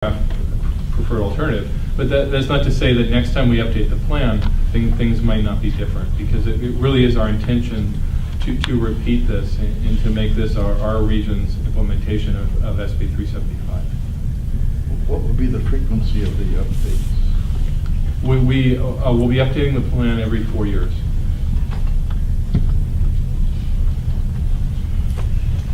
preferred alternative. But that's not to say that next time we update the plan, things might not be different, because it really is our intention to repeat this and to make this our region's implementation of SB 375. What would be the frequency of the updates? We'll be updating the plan every 4 years.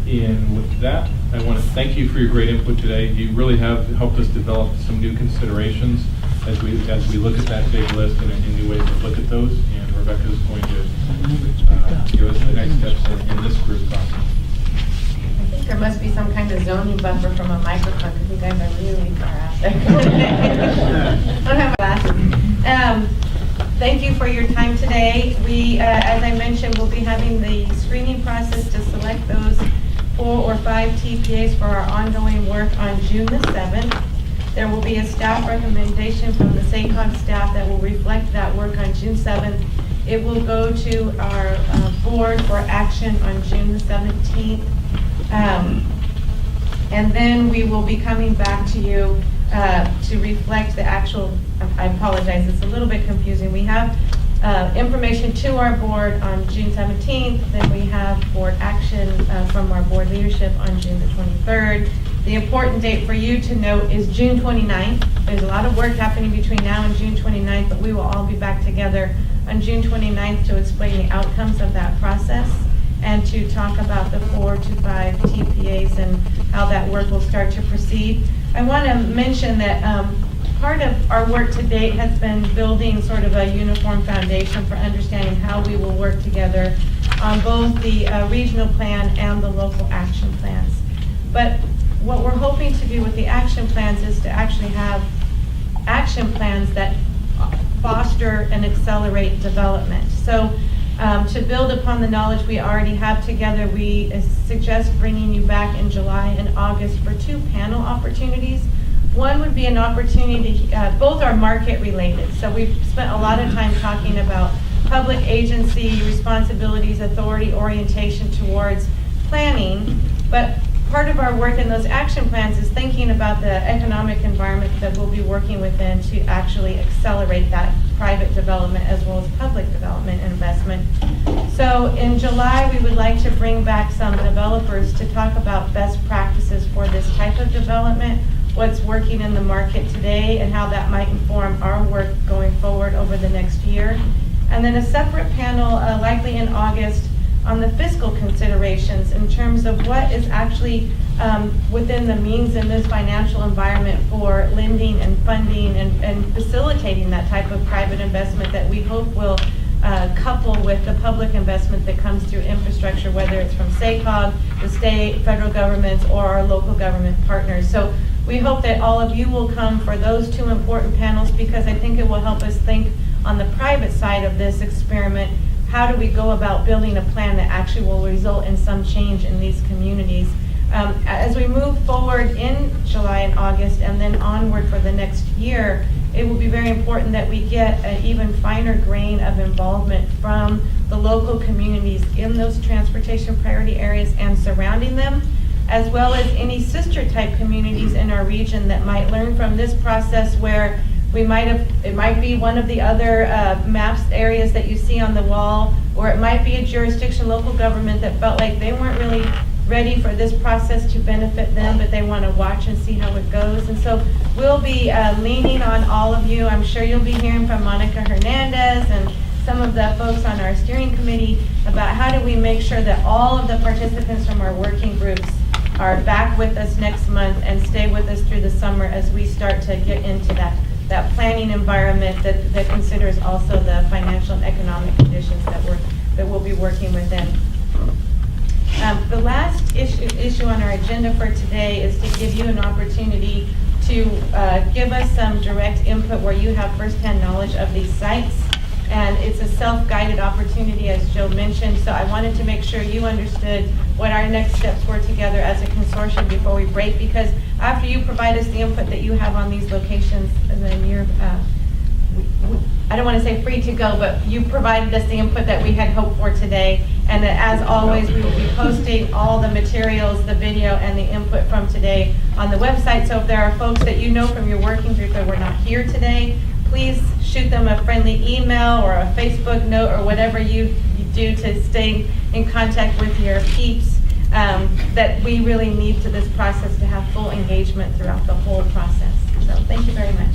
And with that, I want to thank you for your great input today. You really have helped us develop some new considerations as we look at that big list and new ways to look at those. And Rebecca is going to give us the next steps in this group process. I think there must be some kind of zoning buffer from a microphone, because you guys are really far out there. I don't have glasses. Thank you for your time today. We, as I mentioned, will be having the screening process to select those 4 or 5 TPAs for our ongoing work on June the 7th. There will be a staff recommendation from the SACOG staff that will reflect that work on June 7th. It will go to our board for action on June the 17th. And then we will be coming back to you to reflect the actual, I apologize, it's a little bit confusing. We have information to our board on June 17th, then we have board action from our board leadership on June the 23rd. The important date for you to note is June 29th. There's a lot of work happening between now and June 29th, but we will all be back together on June 29th to explain the outcomes of that process and to talk about the 4 to 5 TPAs and how that work will start to proceed. I want to mention that part of our work to date has been building sort of a uniform foundation for understanding how we will work together on both the regional plan and the local action plans. But what we're hoping to do with the action plans is to actually have action plans that foster and accelerate development. So to build upon the knowledge we already have together, we suggest bringing you back in July and August for 2 panel opportunities. One would be an opportunity, both are market related. So we've spent a lot of time talking about public agency responsibilities, authority orientation towards planning, but part of our work in those action plans is thinking about the economic environment that we'll be working within to actually accelerate that private development as well as public development and investment. So in July, we would like to bring back some developers to talk about best practices for this type of development, what's working in the market today, and how that might inform our work going forward over the next year. And then a separate panel, likely in August, on the fiscal considerations in terms of what is actually within the means in this financial environment for lending and funding and facilitating that type of private investment that we hope will couple with the public investment that comes through infrastructure, whether it's from SACOG, the state, federal governments, or our local government partners. So we hope that all of you will come for those 2 important panels, because I think it will help us think on the private side of this experiment. How do we go about building a plan that actually will result in some change in these communities? As we move forward in July and August and then onward for the next year, it will be very important that we get an even finer grain of involvement from the local communities in those transportation priority areas and surrounding them, as well as any sister type communities in our region that might learn from this process, where it might be one of the other maps areas that you see on the wall, or it might be a jurisdiction, local government that felt like they weren't really ready for this process to benefit them, but they want to watch and see how it goes. And so we'll be leaning on all of you. I'm sure you'll be hearing from Monica Hernandez and some of the folks on our steering committee about how do we make sure that all of the participants from our working groups are back with us next month and stay with us through the summer as we start to get into that planning environment that considers also the financial and economic conditions that we'll be working within. The last issue on our agenda for today is to give you an opportunity to give us some direct input where you have firsthand knowledge of these sites. And it's a self-guided opportunity, as Joe mentioned, so I wanted to make sure you understood what our next steps were together as a consortium before we break, because after you provide us the input that you have on these locations, and then you're, I don't want to say free to go, but you provided us the input that we had hoped for today. And as always, we will be posting all the materials, the video, and the input from today on the website. So if there are folks that you know from your working group that were not here today, please shoot them a friendly email or a Facebook note or whatever you do to stay in contact with your peeps. That we really need to this process to have full engagement throughout the whole process. So thank you very much.